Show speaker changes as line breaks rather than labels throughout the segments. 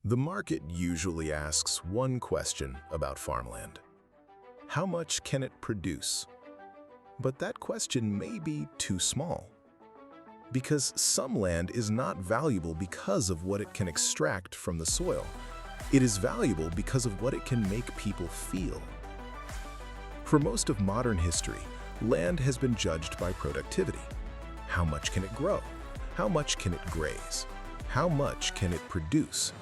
The market usually asks one question about farmland. How much can it produce? But that question may be too small. Because some land is not valuable because of what it can extract from the soil. It is valuable because of what it can make people feel. For most of modern history, land has been judged by productivity. How much can it grow? How much can it graze? How much can it produce?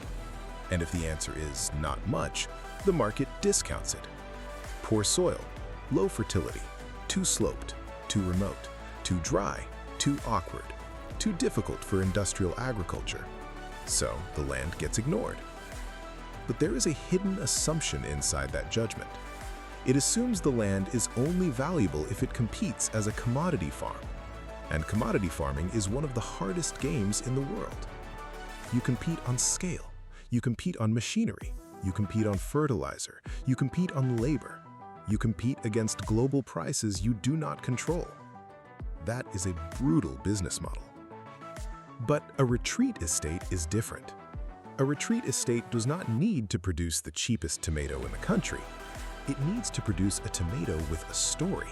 And if the answer is not much, the market discounts it. Poor soil, low fertility, too sloped, too remote, too dry, too awkward, too difficult for industrial agriculture. So the land gets ignored. But there is a hidden assumption inside that judgment. It assumes the land is only valuable if it competes as a commodity farm. And commodity farming is one of the hardest games in the world. You compete on scale. You compete on machinery, you compete on fertilizer, you compete on labor, you compete against global prices you do not control. That is a brutal business model. But a retreat estate is different. A retreat estate does not need to produce the cheapest tomato in the country. It needs to produce a tomato with a story,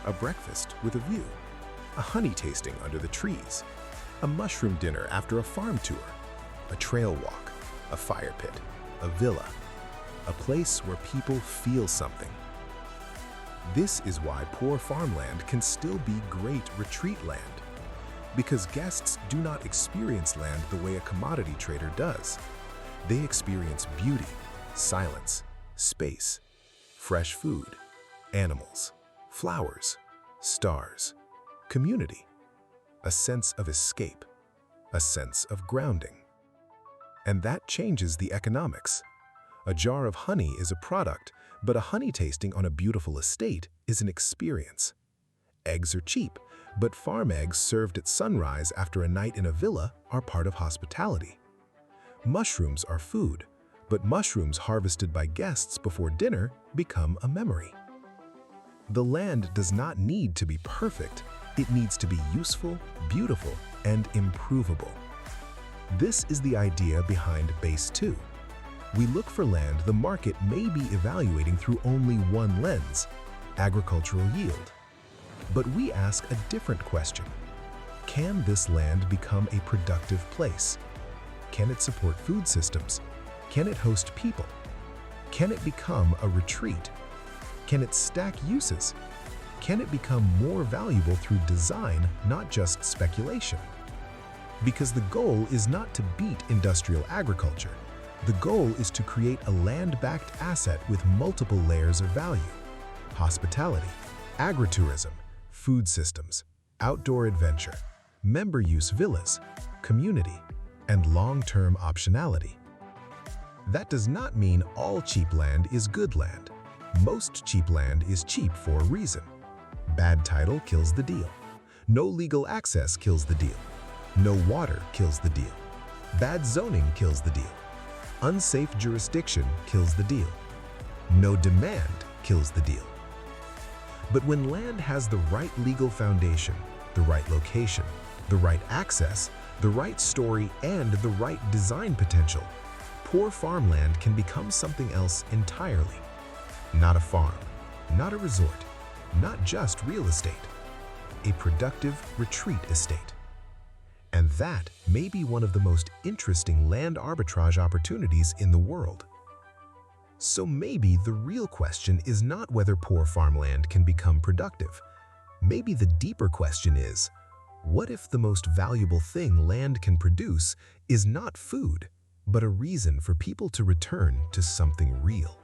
a breakfast with a view, a honey tasting under the trees, a mushroom dinner after a farm tour, a trail walk, a fire pit, a villa, a place where people feel something. This is why poor farmland can still be great retreat land, because guests do not experience land the way a commodity trader does. They experience beauty, silence, space, fresh food, animals, flowers, stars, community, a sense of escape, a sense of grounding. And that changes the economics. A jar of honey is a product, but a honey tasting on a beautiful estate is an experience. Eggs are cheap, but farm eggs served at sunrise after a night in a villa are part of hospitality. Mushrooms are food, but mushrooms harvested by guests before dinner become a memory. The land does not need to be perfect. It needs to be useful, beautiful, and improvable. This is the idea behind Base 2. We look for land the market may be evaluating through only one lens, agricultural yield. But we ask a different question. Can this land become a productive place? Can it support food systems? Can it host people? Can it become a retreat? Can it stack uses? Can it become more valuable through design, not just speculation? Because the goal is not to beat industrial agriculture. The goal is to create a land-backed asset with multiple layers of value: hospitality, agritourism, food systems, outdoor adventure, member-use villas, community, and long-term optionality. That does not mean all cheap land is good land. Most cheap land is cheap for a reason. Bad title kills the deal. No legal access kills the deal. No water kills the deal. Bad zoning kills the deal. Unsafe jurisdiction kills the deal. No demand kills the deal. But when land has the right legal foundation, the right location, the right access, the right story, and the right design potential, poor farmland can become something else entirely. Not a farm, not a resort, not just real estate. A productive retreat estate. And that may be one of the most interesting land arbitrage opportunities in the world. So maybe the real question is not whether poor farmland can become productive. Maybe the deeper question is, what if the most valuable thing land can produce is not food, but a reason for people to return to something real?